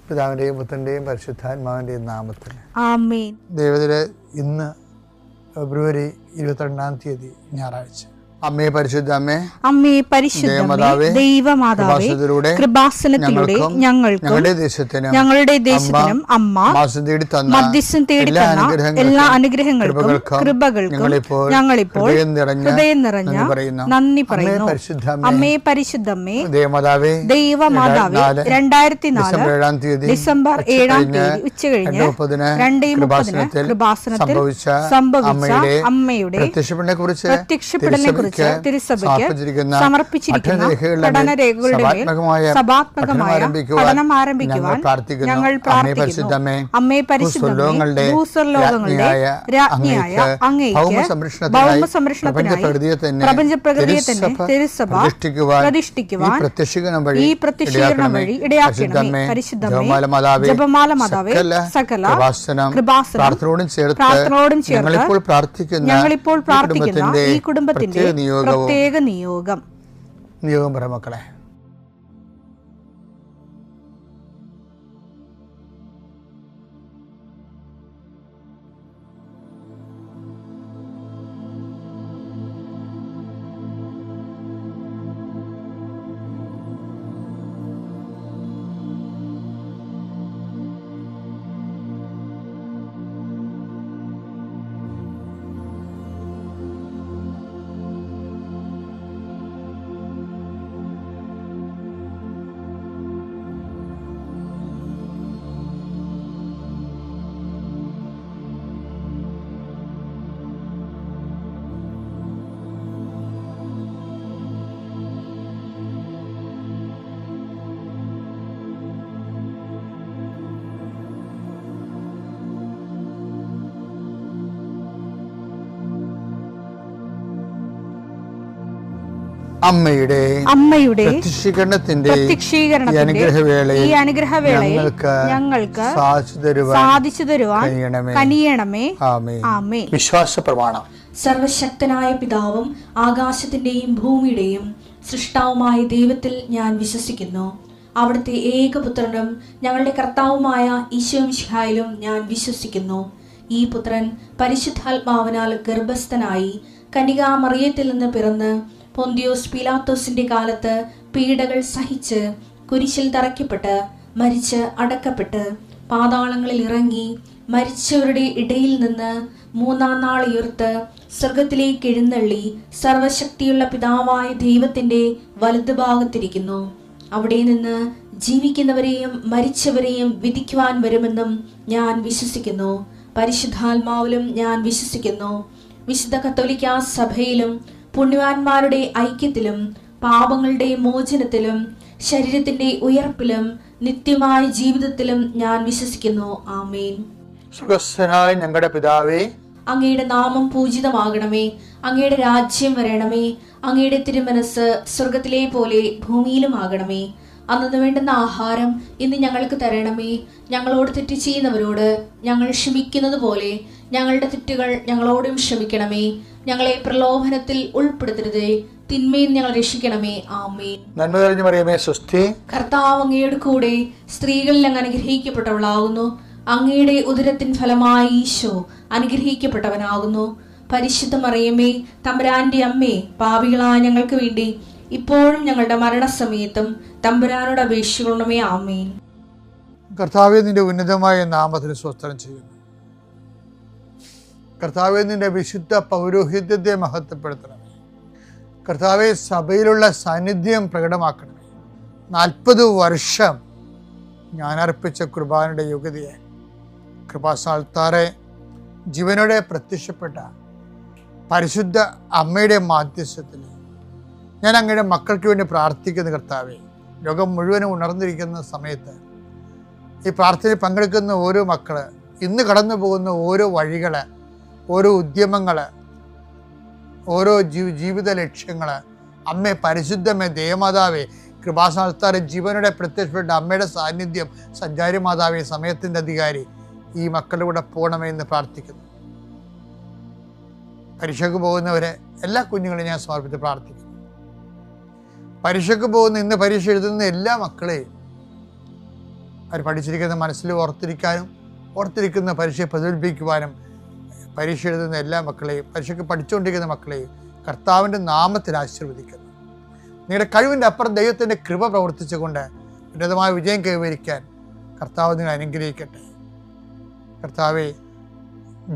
പിതാവിൻ്റെയും പുത്രൻ്റെയും പരിശുദ്ധാത്മാവിൻ്റെയും നാമത്തിൽ ആമേൻ. ദൈവത്തിലെ ഇന്ന് ഫെബ്രുവരി 22 ഞായറാഴ്ച. അമ്മേ പരിശുദ്ധ അമ്മേ, അമ്മേ പരിശുദ്ധമേ, ദൈവമാതാവേ, കൃപാസനത്തിലൂടെ ഞങ്ങൾക്കും ഞങ്ങളുടെ ദേശത്തിനും അമ്മ മധ്യസ്ഥം തേടി തന്ന എല്ലാ അനുഗ്രഹങ്ങൾക്കും കൃപകൾക്കും ഞങ്ങളിപ്പോൾ ഹൃദയം നിറഞ്ഞ നന്ദി പറയുന്നു. അമ്മേ പരിശുദ്ധമേ, ദൈവമാതാവേ, 2004 ഡിസംബർ 7 ഉച്ചകഴിഞ്ഞ് 2:30 കൃപാസനത്തിൽ സംഭവിച്ച അമ്മയുടെ പ്രത്യക്ഷപ്പെടലിനെ കുറിച്ച് തിരുസഭയ്ക്ക് സമർപ്പിച്ചിരിക്കുന്ന പഠനരേഖകളുടെ മേൽ സഭാത്മകമായ പഠനം ആരംഭിക്കുവാൻ ഞങ്ങൾ പ്രാർത്ഥിക്കുന്നു. അമ്മേ പരിശുദ്ധമേ, ഭൂസ്വർലോകങ്ങളുടെ രാജ്ഞിയായ അങ്ങേയ്ക്ക് ഭൗമസംരക്ഷണത്തിനായി പ്രപഞ്ചപ്രകൃതിയെ തന്നെ തിരുസഭ പ്രതിഷ്ഠിക്കുവാൻ ഈ പ്രത്യക്ഷീകരണം വഴി ഇടയാക്കണമേ. പരിശുദ്ധമേ, ജപമാല മാതാവേ, സകല കൃപാസനം പ്രാർത്ഥനയോടും ചേർത്ത് ഞങ്ങളിപ്പോൾ പ്രാർത്ഥിക്കുന്ന ഈ കുടുംബത്തിന്റെ പ്രത്യേക നിയോഗം മക്കളെ. അമ്മയുടെ പ്രത്യക്ഷീകരണത്തിന്റെ ഈ അനുഗ്രഹവേളയിൽ ഞങ്ങൾക്ക് സാധിച്ചു തരുവാൻ കനിയണമേ. ആമേൻ. വിശ്വാസ പ്രമാണം. സർവശക്തനായ പിതാവും ആകാശത്തിന്റെയും ഭൂമിയുടെയും സൃഷ്ടാവുമായ ദൈവത്തിൽ ഞാൻ വിശ്വസിക്കുന്നു. അവിടുത്തെ ഏകപുത്രനും ഞങ്ങളുടെ കർത്താവുമായ ഈശോമിശിഹായിലും ഞാൻ വിശ്വസിക്കുന്നു. ഈ പുത്രൻ പരിശുദ്ധാത്മാവിനാൽ ഗർഭസ്ഥനായി കന്യകാമറിയത്തിൽ നിന്ന് പിറന്ന് പൊന്തിയോസ് പീലാത്തോസിന്റെ കാലത്ത് പീഡകൾ സഹിച്ച് കുരിശിൽ തറയ്ക്കപ്പെട്ട് മരിച്ച് അടക്കപ്പെട്ട് പാതാളങ്ങളിൽ ഇറങ്ങി മരിച്ചവരുടെ ഇടയിൽ നിന്ന് 3-ാം നാൾ ഉയർത്ത് സ്വർഗത്തിലേക്ക് എഴുന്നള്ളി സർവശക്തിയുള്ള പിതാവായ ദൈവത്തിന്റെ വലതുഭാഗത്തിരിക്കുന്നു. അവിടെ നിന്ന് ജീവിക്കുന്നവരെയും മരിച്ചവരെയും വിധിക്കുവാൻ വരുമെന്നും ഞാൻ വിശ്വസിക്കുന്നു. പരിശുദ്ധാത്മാവിലും ഞാൻ വിശ്വസിക്കുന്നു. വിശുദ്ധ കത്തോലിക്കാ സഭയിലും പുണ്യവാന്മാരുടെ ഐക്യത്തിലും പാപങ്ങളുടെ മോചനത്തിലും ശരീരത്തിന്റെ ഉയർപ്പിലും നിത്യമായ ജീവിതത്തിലും ഞാൻ വിശ്വസിക്കുന്നു. ആമേൻ. സ്വർഗ്ഗസ്ഥനായ ഞങ്ങളുടെ പിതാവേ, അങ്ങയുടെ നാമം പൂജിതമാകണമേ. അങ്ങയുടെ രാജ്യം വരണമേ. അങ്ങയുടെ തിരുമനസ് സ്വർഗത്തിലെ പോലെ ഭൂമിയിലും ആകണമേ. അന്നു വേണ്ടുന്ന ആഹാരം ഇന്ന് ഞങ്ങൾക്ക് തരണമേ. ഞങ്ങളോട് തെറ്റ് ചെയ്യുന്നവരോട് ഞങ്ങൾ ക്ഷമിക്കുന്നത് പോലെ ഞങ്ങളുടെ തെറ്റുകൾ ഞങ്ങളോടും ക്ഷമിക്കണമേ. ഞങ്ങളെ പ്രലോഭനത്തിൽ ഉൾപ്പെടുത്തരുതേ, തിന്മയിൽ ഞങ്ങൾ രക്ഷിക്കണമേ. ആമേൻ. നന്മ നിറഞ്ഞ മറിയമേ, സ്വസ്തി. കർത്താവ് അങ്ങയുടെ കൂടെ സ്ത്രീകളിൽ അങ്ങ് അനുഗ്രഹിക്കപ്പെട്ടവളാകുന്നു. അങ്ങയുടെ ഉദരത്തിൻ ഫലമായി ഈശോ അനുഗ്രഹിക്കപ്പെട്ടവനാകുന്നു. പരിശുദ്ധ മറിയമേ, തമ്പുരാന്റെ അമ്മേ, പാപികളായ ഞങ്ങൾക്ക് വേണ്ടി ഇപ്പോഴും ഞങ്ങളുടെ മരണസമയത്തും തമ്പുരാനോട് അപേക്ഷിക്കണമേ. ആമേൻ. കർത്താവേ, നിന്റെ ഉന്നതമായ നാമത്തിന് സ്തോത്രം ചെയ്യുന്നു. കർത്താവേ, നിന്റെ വിശുദ്ധ പൗരോഹിത്യത്തെ മഹത്വപ്പെടുത്തണമേ. കർത്താവേ, സഭയിലുള്ള സാന്നിധ്യം പ്രകടമാക്കണമേ. 40 വർഷം ഞാൻ അർപ്പിച്ച കുർബാനയുടെ യോഗ്യതയെ കൃപാസാൽത്താറെ ജീവനോടെ പ്രത്യക്ഷപ്പെട്ട പരിശുദ്ധ അമ്മയുടെ മാധ്യസ്ഥത്തിൽ ഞാൻ അങ്ങയുടെ മക്കൾക്ക് വേണ്ടി പ്രാർത്ഥിക്കുന്ന കർത്താവേ, ലോകം മുഴുവനും ഉണർന്നിരിക്കുന്ന സമയത്ത് ഈ പ്രാർത്ഥനയിൽ പങ്കെടുക്കുന്ന ഓരോ മക്കള്, ഇന്ന് കടന്നു പോകുന്ന ഓരോ വഴികള്, ഓരോ ഉദ്യമങ്ങൾ, ഓരോ ജീവിത ലക്ഷ്യങ്ങൾ, അമ്മേ പരിശുദ്ധമേ, ദേവമാതാവേ, കൃപാസനത്താറെ ജീവനോടെ പ്രത്യക്ഷപ്പെട്ട അമ്മയുടെ സാന്നിധ്യം, സഞ്ചാരി മാതാവേ, സമയത്തിൻ്റെ അധികാരി, ഈ മക്കളുടെ കൂടെ പോകണമേ എന്ന് പ്രാർത്ഥിക്കുന്നു. പരീക്ഷയ്ക്ക് പോകുന്നവരെ എല്ലാ കുഞ്ഞുങ്ങളെയും ഞാൻ സമർപ്പിച്ച് പ്രാർത്ഥിക്കുന്നു. പരീക്ഷയ്ക്ക് പോകുന്ന, ഇന്ന് പരീക്ഷ എഴുതുന്ന എല്ലാ മക്കളെയും അവർ പഠിച്ചിരിക്കുന്ന മനസ്സിൽ ഓർത്തിരിക്കുന്ന പരീക്ഷയെ പ്രതിഫലിപ്പിക്കുവാനും പരീക്ഷ എഴുതുന്ന എല്ലാ മക്കളെയും, പരീക്ഷയ്ക്ക് പഠിച്ചുകൊണ്ടിരിക്കുന്ന മക്കളെയും കർത്താവിൻ്റെ നാമത്തിൽ ആശീർവദിക്കുന്നു. നിങ്ങളുടെ കഴിവിൻ്റെ അപ്പുറം ദൈവത്തിൻ്റെ കൃപ പ്രവർത്തിച്ചുകൊണ്ട് ഉന്നതമായ വിജയം കൈവരിക്കാൻ കർത്താവ് നിങ്ങൾ അനുഗ്രഹിക്കട്ടെ. കർത്താവെ,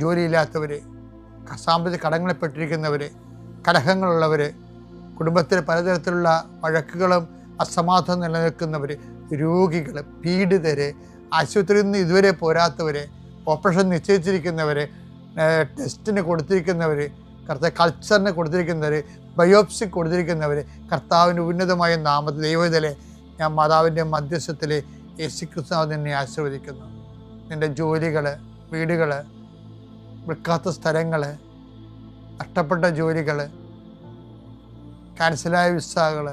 ജോലിയില്ലാത്തവർ, സാമ്പത്തിക കടങ്ങളിൽപ്പെട്ടിരിക്കുന്നവർ, കലഹങ്ങളുള്ളവർ, കുടുംബത്തിൽ പലതരത്തിലുള്ള വഴക്കുകളും അസമാധാനം നിലനിൽക്കുന്നവർ, രോഗികൾ, പീഡിതർ, ആശുപത്രിയിൽ നിന്ന് ഇതുവരെ പോരാത്തവർ, ഓപ്പറേഷൻ നിശ്ചയിച്ചിരിക്കുന്നവർ, ടെസ്റ്റിന് കൊടുത്തിരിക്കുന്നവർ, കൾച്ചറിന് കൊടുത്തിരിക്കുന്നവർ, ബയോപ്സി കൊടുത്തിരിക്കുന്നവർ, കർത്താവിൻ്റെ ഉന്നതമായ നാമത്തിൽ ദൈവത്തിലെ ഞാൻ മാതാവിൻ്റെ മധ്യസ്ഥത്തിൽ യേശുക്രിസ്തു നിന്നെ ആശീർവദിക്കുന്നു. നിൻ്റെ ജോലികൾ, വീടുകൾ, വിൽക്കാത്ത സ്ഥലങ്ങൾ, നഷ്ടപ്പെട്ട ജോലികൾ, ക്യാൻസലായ വിസകൾ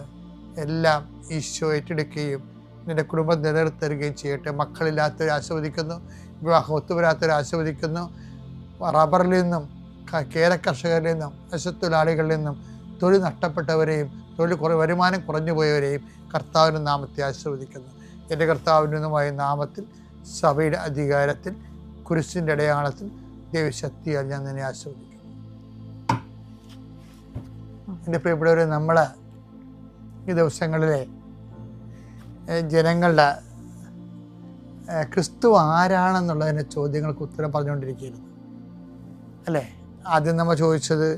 എല്ലാം ഈശോ ഏറ്റെടുക്കുകയും നിൻ്റെ കുടുംബം നിലനിർത്തുകയും ചെയ്യട്ടെ. മക്കളില്ലാത്തവരെ ആശീർവദിക്കുന്നു, വിവാഹം ഒത്തുവരാത്തവരെ ആശീർവദിക്കുന്നു. റബ്ബറിൽ നിന്നും, കേര കർഷകരിൽ നിന്നും, തൊഴിലാളികളിൽ നിന്നും തൊഴിൽ നഷ്ടപ്പെട്ടവരെയും വരുമാനം കുറഞ്ഞു പോയവരെയും കർത്താവിൻ്റെ നാമത്തെ ആശീർവദിക്കുന്നു. എൻ്റെ കർത്താവിൻ്റെതുമായ നാമത്തിൽ, സഭയുടെ അധികാരത്തിൽ, കുരിശിൻ്റെ അടയാളത്തിൽ, ദൈവശക്തിയാൽ ഞാൻ നിന്നെ ആശീർവദിക്കുന്നു. എൻ്റെ പ്രിയപ്പെട്ടവരെ, നമ്മൾ ഈ ദിവസങ്ങളിലെ ജനങ്ങളുടെ ക്രിസ്തു ആരാണെന്നുള്ളതിൻ്റെ ചോദ്യങ്ങൾക്ക് ഉത്തരം പറഞ്ഞുകൊണ്ടിരിക്കുകയായിരുന്നു അല്ലേ? ആദ്യം നമ്മൾ ചോദിച്ചത്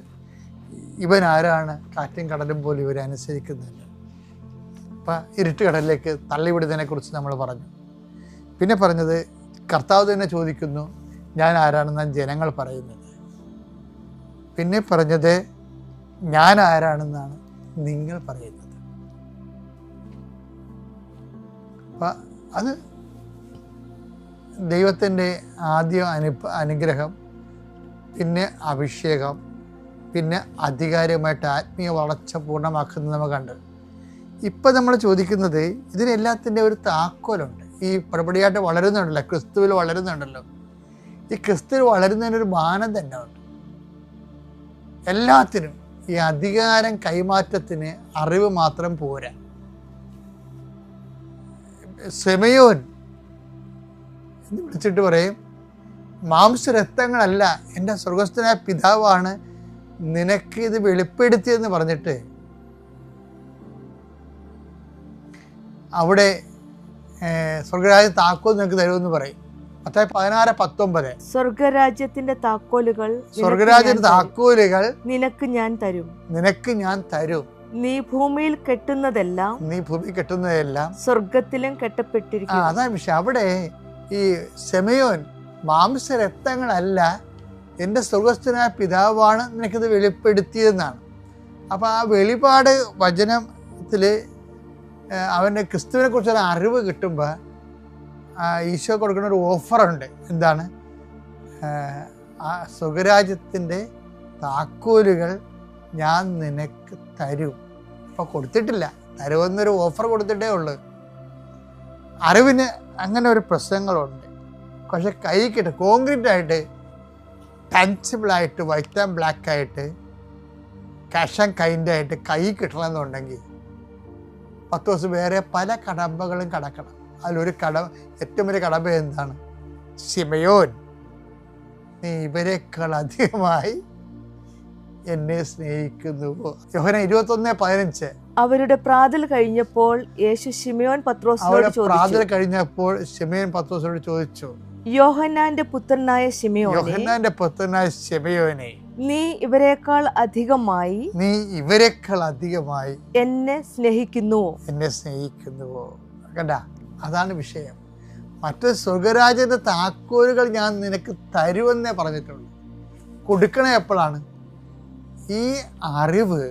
ഇവൻ ആരാണ്, കാറ്റും കടലും പോലും ഇവരെ അനുസരിക്കുന്നില്ല. അപ്പം ഇരുട്ട് കടലിലേക്ക് തള്ളിവിടുന്നതിനെക്കുറിച്ച് നമ്മൾ പറഞ്ഞു. പിന്നെ പറഞ്ഞത് കർത്താവ് തന്നെ ചോദിക്കുന്നു, ഞാൻ ആരാണെന്നാണ് ജനങ്ങൾ പറയുന്നത്. പിന്നെ പറഞ്ഞത് ഞാൻ ആരാണെന്നാണ് നിങ്ങൾ പറയുന്നത്. അപ്പം അത് ദൈവത്തിൻ്റെ ആദ്യ അനുഗ്രഹം, പിന്നെ അഭിഷേകം, പിന്നെ അധികാരമായിട്ട് ആത്മീയ വളർച്ച പൂർണ്ണമാക്കുന്നത് നമ്മൾ കണ്ട്. ഇപ്പം നമ്മൾ ചോദിക്കുന്നത് ഇതിനെല്ലാത്തിൻ്റെ ഒരു താക്കോലുണ്ട്. ഈ പടിപടിയായിട്ട് വളരുന്നുണ്ടല്ലോ, ക്രിസ്തുവിൽ വളരുന്നുണ്ടല്ലോ. ഈ ക്രിസ്തുവിൽ വളരുന്നതിനൊരു മാനദണ്ഡമുണ്ട്. എല്ലാത്തിനും ഈ അധികാരം കൈമാറ്റത്തിന് അറിവ് മാത്രം പോരാ. സെമയോൻ എന്ന് വിളിച്ചിട്ട് പറയും, മാംസരക്തങ്ങളല്ല, എൻ്റെ സ്വർഗസ്ഥനായ പിതാവാണ് നിനക്ക് ഇത് വെളിപ്പെടുത്തിയെന്ന് പറഞ്ഞിട്ട് അവിടെ സ്വർഗരാജ്യ താക്കോൽ നിനക്ക് തരുമെന്ന് പറയും. 16:19 സ്വർഗരാജ്യത്തിന്റെ താക്കോലുകൾ നിനക്ക് ഞാൻ തരും. നീ ഭൂമിയിൽ കെട്ടുന്നതെല്ലാം സ്വർഗത്തിലും കെട്ടപ്പെട്ടിരിക്കും. അതാണ് വിഷയം. അവിടെ ഈ സെമയോൻ മാംസരക്തങ്ങളല്ല, എൻ്റെ സ്വർഗസ്ഥനായ പിതാവാണ് നിനക്കിത് വെളിപ്പെടുത്തിയതെന്നാണ്. അപ്പോൾ ആ വെളിപാട് വചനത്തിൽ അവൻ്റെ ക്രിസ്തുവിനെ കുറിച്ചൊരു അറിവ് കിട്ടുമ്പോൾ ഈശോ കൊടുക്കുന്ന ഒരു ഓഫറുണ്ട്. എന്താണ്? ആ സ്വർഗരാജ്യത്തിൻ്റെ താക്കോലുകൾ ഞാൻ നിനക്ക് തരും. അപ്പോൾ കൊടുത്തിട്ടില്ല, തരുമെന്നൊരു ഓഫർ കൊടുത്തിട്ടേ ഉള്ളൂ. അറിവിന് അങ്ങനെ ഒരു പ്രശ്നങ്ങളുണ്ട്. പക്ഷെ കൈ കിട്ടും, കോൺക്രീറ്റ് ആയിട്ട്, ടഞ്ചിബിളായിട്ട്, വൈറ്റ് ആൻഡ് ബ്ലാക്ക് ആയിട്ട്, ക്യാഷ് ആൻഡ് കൈൻഡ് ആയിട്ട് കൈ കിട്ടണമെന്നുണ്ടെങ്കിൽ 10 ദിവസം വേറെ പല കടമ്പകളും കടക്കണം. അതിലൊരു ഏറ്റവും വലിയ കടമ്പ എന്താണ്? ശിമയോൻ, നീ ഇവരെക്കാൾ അധികമായി എന്നെ സ്നേഹിക്കുന്നുവോ? യോഹന്നാൻ 21:15. അവരുടെ പ്രാതൽ കഴിഞ്ഞപ്പോൾ യേശു ശിമയോൻ പത്രോസിനോട് ചോദിച്ചു, യോഹന്നാന്റെ പുത്രനായ ശിമയോനെ, നീ ഇവരെക്കാൾ അധികമായി എന്നെ സ്നേഹിക്കുന്നുവോ? കണ്ട, അതാണ് വിഷയം. മറ്റ് സ്വർഗരാജ്യത്തിന്റെ താക്കോലുകൾ ഞാൻ നിനക്ക് തരുമെന്നേ പറഞ്ഞിട്ടുള്ളൂ. കൊടുക്കണേ എപ്പോഴാണ്? ഈ അറിവ്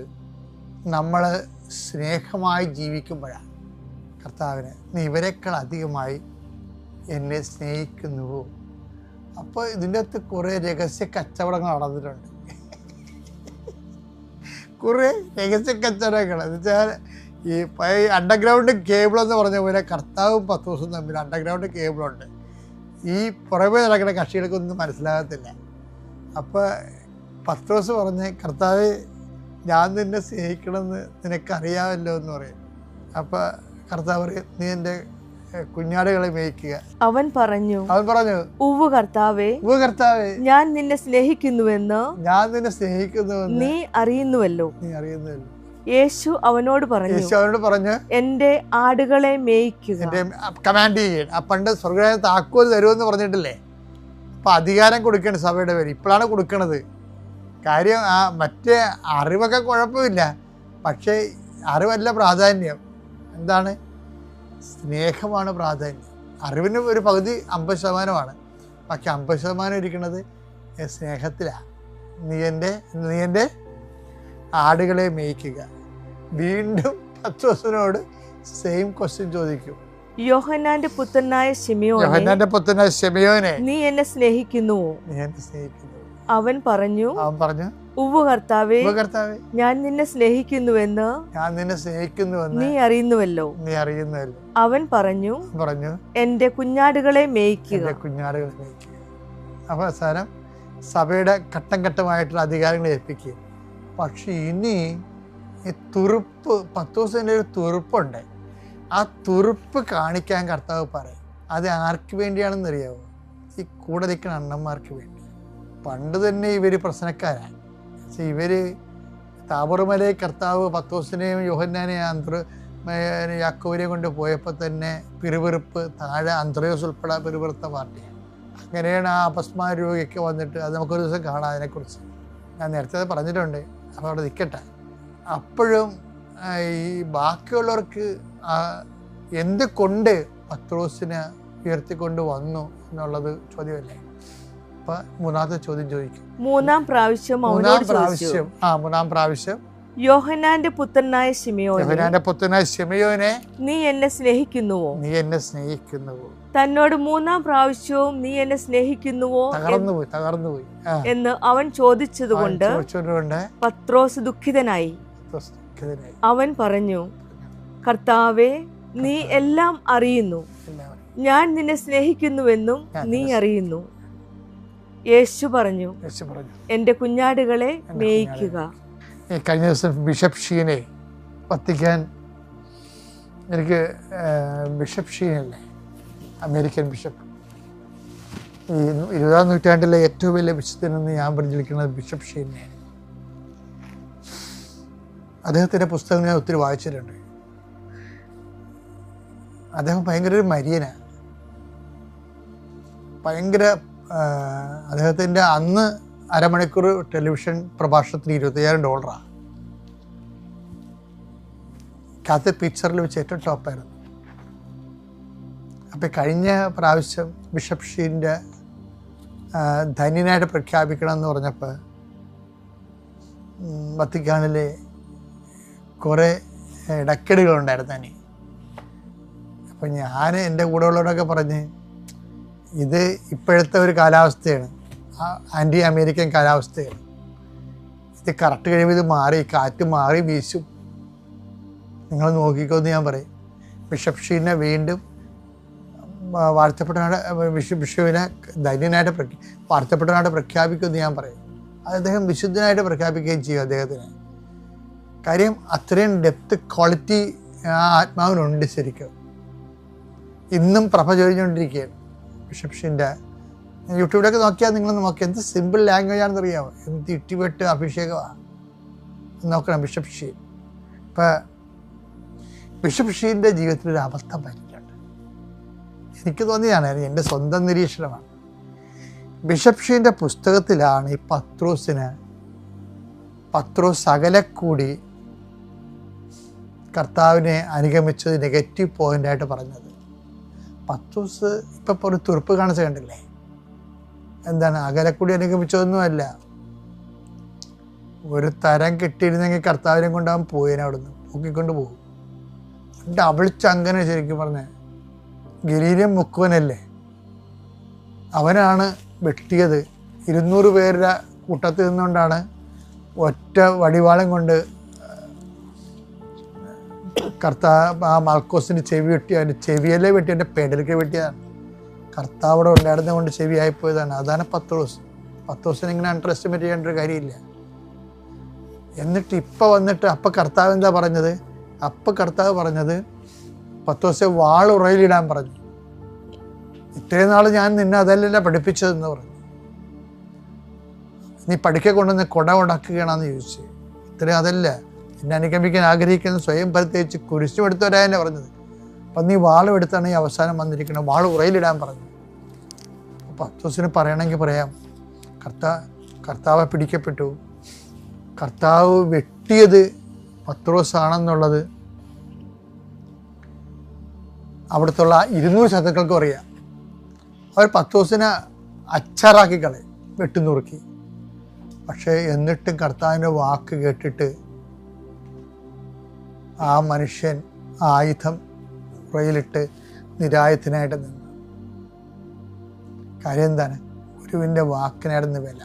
നമ്മൾ സ്നേഹമായി ജീവിക്കുമ്പോഴാണ്. കർത്താവിന് നീ ഇവരെക്കാൾ അധികമായി എന്നെ സ്നേഹിക്കുന്നുവോ? അപ്പോൾ ഇതിൻ്റെ അകത്ത് കുറേ രഹസ്യ കച്ചവടങ്ങൾ നടന്നിട്ടുണ്ട്. കുറേ രഹസ്യ കച്ചവടങ്ങൾ എന്ന് വെച്ചാൽ ഈ അണ്ടർഗ്രൗണ്ട് കേബിളെന്ന് പറഞ്ഞ പോലെ കർത്താവും പത്രോസും തമ്മിൽ അണ്ടർഗ്രൗണ്ട് കേബിളുണ്ട്. ഈ പുറമേ നടക്കുന്ന കക്ഷികൾക്കൊന്നും മനസ്സിലാകത്തില്ല. അപ്പോൾ പത്രോസ് പറഞ്ഞ്, കർത്താവ് ഞാൻ നിന്നെ സ്നേഹിക്കണമെന്ന് നിനക്കറിയാമല്ലോ എന്ന് പറയും. അപ്പോൾ കർത്താവ് പറയും, നീ എൻ്റെ കുഞ്ഞാടുകളെ മേയ്ക്കുക. അവൻ പറഞ്ഞു ഉവ്വ് കർത്താവേ, ഞാൻ നിന്നെ സ്നേഹിക്കുന്നുവെന്ന് നീ അറിയുന്നുവല്ലോ. യേശു അവനോട് പറഞ്ഞു, എന്റെ ആടുകളെ മേയ്ക്കുക. കമാൻഡ് ചെയ്യണം. പണ്ട് സ്വർഗ്ഗരാജ്യത്തിന് താക്കോൽ തരുമെന്ന് പറഞ്ഞിട്ടില്ലേ? അപ്പൊ അധികാരം കൊടുക്കണം സഭയുടെ പേര്. ഇപ്പോഴാണ് കൊടുക്കണത്. കാര്യം മറ്റേ അറിവൊക്കെ കുഴപ്പമില്ല, പക്ഷേ അറിവല്ല പ്രാധാന്യം. എന്താണ്? സ്നേഹമാണ് പ്രാധാന്യം. അറിവിന് ഒരു പകുതി 50%, പക്ഷെ 50% ഇരിക്കുന്നത് സ്നേഹത്തിലാണ്. നീ എൻ്റെ ആടുകളെ മേയ്ക്കുക. വീണ്ടും പത്രോസിനോട് സെയിം ക്വസ്റ്റ്യൻ ചോദിക്കും. യോഹന്നാന്റെ പുത്രനായ ശിമയോനെ, നീ എന്നെ സ്നേഹിക്കുന്നുവോ? അവൻ പറഞ്ഞു, ഉവ്വ് കർത്താവേ, ഞാൻ നിന്നെ സ്നേഹിക്കുന്നുവെന്ന് നീ അറിയുന്നുവല്ലോ. അവൻ പറഞ്ഞു, എന്റെ കുഞ്ഞാടുകളെ മേയ്ക്കുക. അവസാനം സഭയുടെ ഘട്ടം ഘട്ടമായിട്ടുള്ള അധികാരങ്ങൾ ഏൽപ്പിക്കുക. പക്ഷെ ഇനി ഈ തുറുപ്പ്, പത്രോസിന്റെ ഒരു തുറുപ്പുണ്ട്. ആ തുറുപ്പ് കാണിക്കാൻ കർത്താവ് പറയും. അത് ആർക്ക് വേണ്ടിയാണെന്നറിയാവോ? ഈ കൂടെ നിൽക്കുന്ന അണ്ണന്മാർക്ക് വേണ്ടി. പണ്ട് തന്നെ ഇവർ പ്രശ്നക്കാരാണ്. ഇവര് താബോർമലയിൽ കർത്താവ് പത്രോസിനെയും യോഹന്നാനെയും യാക്കോബിനെയും കൊണ്ട് പോയപ്പോൾ തന്നെ പിറുപിറുപ്പ്, താഴെ അന്ത്രയോസ് ഉൾപ്പെടെ പിറുപിറുത്ത പാർട്ടിയാണ്. അങ്ങനെയാണ് ആ അപസ്മാര രോഗിയൊക്കെ വന്നിട്ട്, അത് നമുക്കൊരു ദിവസം കാണാം അതിനെക്കുറിച്ച്. ഞാൻ നേരത്തെ പറഞ്ഞിട്ടുണ്ട്. അപ്പോൾ അവിടെ നിൽക്കട്ടെ. അപ്പോഴും ഈ ബാക്കിയുള്ളവർക്ക് എന്ത് കൊണ്ട് പത്രോസിനെ ഉയർത്തിക്കൊണ്ട് വന്നു എന്നുള്ളത് ചോദ്യമല്ലേ? അപ്പൊ മൂന്നാമത്തെ ചോദ്യം ചോദിക്കും. മൂന്നാം പ്രാവശ്യം യോഹന്നാന്റെ പുത്രനായ ശിമയോനെ, നീ എന്നെ സ്നേഹിക്കുന്നുവോ? തന്നോട് മൂന്നാം പ്രാവശ്യവും നീ എന്നെ സ്നേഹിക്കുന്നുവോ തകർന്നുപോയി എന്ന് അവൻ ചോദിച്ചതുകൊണ്ട് പത്രോസ് ദുഃഖിതനായി. അവൻ പറഞ്ഞു, കർത്താവേ, നീ എല്ലാം അറിയുന്നു. ഞാൻ നിന്നെ സ്നേഹിക്കുന്നുവെന്നും നീ അറിയുന്നു. യേശു പറഞ്ഞു, എന്റെ കുഞ്ഞാടുകളെ മേയ്ക്കുക. കഴിഞ്ഞ ദിവസം ബിഷപ്പ് ഷീനെ വത്തിക്കാൻ, എനിക്ക് ബിഷപ്പ് ഷീനല്ലേ, അമേരിക്കൻ ബിഷപ്പ്, ഈ 20ാം നൂറ്റാണ്ടിലെ ഏറ്റവും വലിയ വിശുദ്ധനെന്ന് ഞാൻ പരിചരിക്കുന്നത് ബിഷപ്പ് ഷീനെയാണ്. അദ്ദേഹത്തിൻ്റെ പുസ്തകം ഞാൻ ഒത്തിരി വായിച്ചിട്ടുണ്ട്. അദ്ദേഹം ഭയങ്കര ഒരു മരിയനാണ്. അദ്ദേഹത്തിൻ്റെ അന്ന് അരമണിക്കൂർ ടെലിവിഷൻ പ്രഭാഷണത്തിന് $25,000. കാത്തലിക് പിക്ചറിൽ വെച്ച് ഏറ്റവും ടോപ്പായിരുന്നു. അപ്പം കഴിഞ്ഞ പ്രാവശ്യം ബിഷപ്പ് ഷീൻ്റെ ധന്യനായിട്ട് പ്രഖ്യാപിക്കണം എന്ന് പറഞ്ഞപ്പോൾ വത്തിക്കാനിലെ കുറേ ഇടയ്ക്കെടുകളുണ്ടായിരുന്നു തന്നെ. അപ്പം ഞാൻ എൻ്റെ കൂടെ ഉള്ളവരൊക്കെ പറഞ്ഞ്, ഇത് ഇപ്പോഴത്തെ ഒരു കാലാവസ്ഥയാണ്, ആൻറ്റി അമേരിക്കൻ കാലാവസ്ഥയാണ്. ഇത് കറക്റ്റ് കഴിയുമ്പോൾ ഇത് മാറി, കാറ്റ് മാറി വീശും, നിങ്ങൾ നോക്കിക്കോന്ന് ഞാൻ പറയും. ബിഷപ്പ് ഷീനെ വീണ്ടും ബിഷപ്പിനെ ധന്യനായിട്ട് വാഴ്ത്തപ്പെട്ടവനായിട്ട് പ്രഖ്യാപിക്കുമെന്ന് ഞാൻ പറയും. അദ്ദേഹം വിശുദ്ധനായിട്ട് പ്രഖ്യാപിക്കുകയും ചെയ്യും അദ്ദേഹത്തിന്. കാര്യം അത്രയും ഡെപ്ത്, ക്വാളിറ്റി ആ ആത്മാവിനുണ്ട് ശരിക്കും. ഇന്നും പ്രഭ ചൊരിഞ്ഞുകൊണ്ടിരിക്കുകയാണ് ബിഷപ്പ് ഷീൻ്റെ. യൂട്യൂബിലൊക്കെ നോക്കിയാൽ നിങ്ങൾ നോക്കി, എന്ത് സിമ്പിൾ ലാംഗ്വേജ് ആണെന്ന് അറിയാമോ, എന്ത് ഇട്ടിവെട്ട് അഭിഷേകമാണ് നോക്കണം ബിഷപ്പ് ഷീൻ. ഇപ്പം ബിഷപ്പ് ഷീൻ്റെ ജീവിതത്തിൽ ഒരു അബദ്ധം പറ്റിയിട്ടുണ്ട്. എനിക്ക് തോന്നിയതാണ്, എൻ്റെ സ്വന്തം നിരീക്ഷണമാണ്. ബിഷപ്പ് ഷീൻ്റെ പുസ്തകത്തിലാണ് ഈ പത്രോസ് സകലക്കൂടി കർത്താവിനെ അനുഗമിച്ചത് നെഗറ്റീവ് പോയിൻ്റായിട്ട് പറഞ്ഞത്. പത്രോസ് ഇപ്പം ഒരു തുറപ്പ് കാണിച്ച കണ്ടില്ലേ? എന്താണ്, അകലക്കൂടി അനുഗമിച്ചതൊന്നുമല്ല. ഒരു തരം കിട്ടിയിരുന്നെങ്കിൽ കർത്താവിനെ കൊണ്ടാവാൻ പോയേനെ, അവിടുന്ന് പൊക്കിക്കൊണ്ട് പോകും. ഡബിൾച്ചങ്ങനെ ശരിക്കും പറഞ്ഞ ഗലീലൻ മുക്കുവനല്ലേ, അവനാണ് വെട്ടിയത്. 200 പേരുടെ കൂട്ടത്തിൽ നിന്നുകൊണ്ടാണ് ഒറ്റ വടിവാളം കൊണ്ട് കർത്താവ് ആ മാർക്കോസിന് ചെവി വെട്ടി. അവൻ്റെ ചെവിയല്ലേ വെട്ടി, എൻ്റെ പെടലിക്ക് വെട്ടിയതാണ്. കർത്താവ് അവിടെ ഉണ്ടായിരുന്നത് കൊണ്ട് ചെവിയായിപ്പോയതാണ്. അതാണ് പത്രോസിനെ ഇങ്ങനെ അണ്ടർ എസ്റ്റിമേറ്റ് ചെയ്യേണ്ട ഒരു കാര്യമില്ല. എന്നിട്ട് ഇപ്പം വന്നിട്ട് അപ്പം കർത്താവ് എന്താ പറഞ്ഞത്? അപ്പം കർത്താവ് പറഞ്ഞത്, പത്രോസെ വാളുറയിലിടാൻ പറഞ്ഞു. ഇത്രയും നാൾ ഞാൻ നിന്നെ അതല്ലല്ല പഠിപ്പിച്ചതെന്ന് പറഞ്ഞു. നീ പഠിക്കെ കൊണ്ടുവന്ന് കൊട ഉടക്കുകയാണെന്ന് ചോദിച്ചു. ഇത്രയും അതല്ല, എന്നെ അനുഗമിക്കാൻ ആഗ്രഹിക്കുന്ന സ്വയം പരിത്യജിച്ച് കുരിശും എടുത്തവരാ എന്നെ പറഞ്ഞത്. അപ്പം നീ വാളും എടുത്താണ് ഈ അവസാനം വന്നിരിക്കുന്നത്, വാൾ ഉറയിലിടാൻ പറഞ്ഞു. പത്രോസിന് പറയണമെങ്കിൽ പറയാം, കർത്താവ് പിടിക്കപ്പെട്ടു, കർത്താവ് വെട്ടിയത് പത്രോസാണെന്നുള്ളത് അവിടുത്തുള്ള 200 ശത്രുക്കൾക്കും അറിയാം. അവർ പത്രോസിനെ അച്ചാറാക്കി കളയും, വെട്ടുനുറുക്കി. പക്ഷേ എന്നിട്ടും കർത്താവിൻ്റെ വാക്ക് കേട്ടിട്ട് ആ മനുഷ്യൻ ആയുധം ഉറയിലിട്ട് നിരായുധനായിട്ട് നിന്നു. കാര്യം എന്താണ്? ഗുരുവിൻ്റെ വാക്കിനായിരുന്നു വില.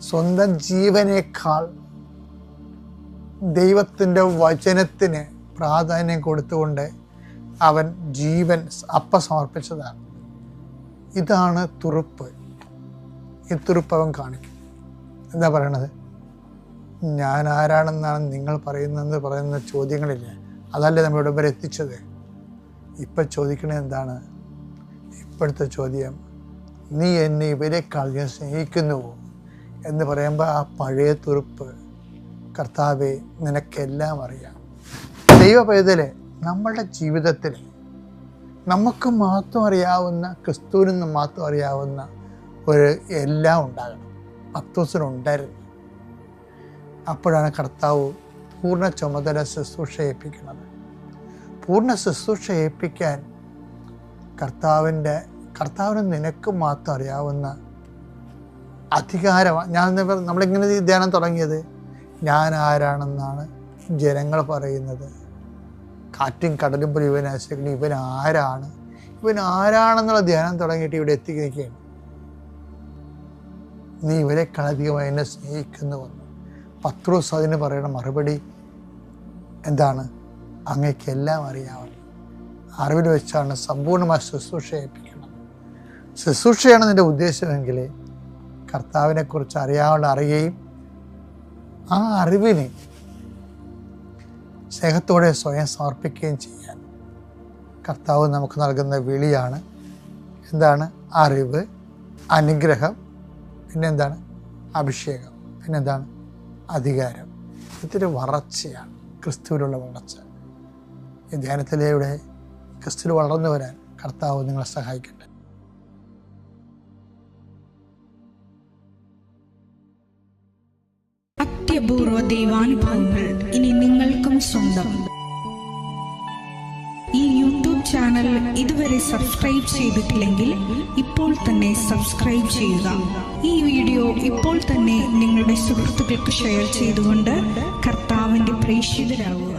സ്വന്തം ജീവനേക്കാൾ ദൈവത്തിൻ്റെ വചനത്തിന് പ്രാധാന്യം കൊടുത്തുകൊണ്ട് അവൻ ജീവൻ സമർപ്പിച്ചതാണ്. ഇതാണ് തുറുപ്പ്. ഈ തുറുപ്പ് അവൻ കാണിക്കും. എന്താ പറയണത്? ഞാൻ ആരാണെന്നാണ് നിങ്ങൾ പറയുന്ന ചോദ്യങ്ങളില്ലേ, അതല്ലേ നമ്മളിവിടെ വരെ എത്തിച്ചത്. ഇപ്പം ചോദിക്കണത് എന്താണ്? ഇപ്പോഴത്തെ ചോദ്യം, നീ എന്നെ ഇവരെക്കാൾ ഞാൻ സ്നേഹിക്കുന്നുവോ എന്ന് പറയുമ്പോൾ ആ പഴയ തുറുപ്പ്, കർത്താവെ നിനക്കെല്ലാം അറിയാം. ദൈവ പൈതലെ, നമ്മളുടെ ജീവിതത്തിൽ നമുക്ക് മാത്രം അറിയാവുന്ന, ക്രിസ്തുവിന് മാത്രം അറിയാവുന്ന ഒരു എല്ലാം ഉണ്ടാകണം. പത്രോസിനുണ്ടായിരുന്നു. അപ്പോഴാണ് കർത്താവ് പൂർണ്ണ ചുമതല ശുശ്രൂഷ ഏൽപ്പിക്കുന്നത്. പൂർണ്ണ ശുശ്രൂഷ ഏൽപ്പിക്കാൻ കർത്താവിന് നിനക്ക് മാത്രം അറിയാവുന്ന അധികാരമാണ്. നമ്മളിങ്ങനെ ധ്യാനം തുടങ്ങിയത്, ഞാൻ ആരാണെന്നാണ് ജനങ്ങൾ പറയുന്നത്. കാറ്റും കടലും പോലും ഇവൻ ആശ്രയിക്കണം, ഇവൻ ആരാണെന്നുള്ള ധ്യാനം തുടങ്ങിയിട്ട് ഇവിടെ എത്തിക്കുകയാണ്. നീ ഇവരെക്കാളധികമായി എന്നെ സ്നേഹിക്കുന്നുവെന്ന്. പത്രോസ് അതിന് പറയുന്ന മറുപടി എന്താണ്? അങ്ങേക്കെല്ലാം അറിയാവുന്നു. അറിവിൽ വെച്ചാണ് സമ്പൂർണ്ണമായി ശുശ്രൂഷ ഏൽപ്പിക്കുന്നത്. ശുശ്രൂഷയാണ് നിൻ്റെ ഉദ്ദേശമെങ്കിൽ കർത്താവിനെക്കുറിച്ച് അറിയുകയും ആ അറിവിനെ സ്നേഹത്തോടെ സ്വയം സമർപ്പിക്കുകയും ചെയ്യാൻ കർത്താവ് നമുക്ക് നൽകുന്ന വിളിയാണ്. എന്താണ്? അറിവ്, അനുഗ്രഹം, പിന്നെന്താണ്? അഭിഷേകം, പിന്നെന്താണ്? അധികാരം. ഇതൊരു വളർച്ചയാണ്, ക്രിസ്തുവിലുള്ള വളർച്ച. ഈ ധ്യാനത്തിലൂടെ ക്രിസ്തുവിൽ വളർന്നു വരാൻ കർത്താവ് നിങ്ങളെ സഹായിക്കട്ടെ. അത്യപൂർവ ദൈവാനുഭവങ്ങൾ ഇനി നിങ്ങൾക്കും സ്വന്തം. ഈ യൂട്യൂബ് ചാനൽ ഇതുവരെ സബ്സ്ക്രൈബ് ചെയ്തിട്ടില്ലെങ്കിൽ ഇപ്പോൾ തന്നെ സബ്സ്ക്രൈബ് ചെയ്യുക. ഈ വീഡിയോ ഇപ്പോൾ തന്നെ നിങ്ങളുടെ സുഹൃത്തുക്കൾക്ക് ഷെയർ ചെയ്തുകൊണ്ട് കർത്താവിൻ്റെ പ്രേക്ഷിതരാകുക.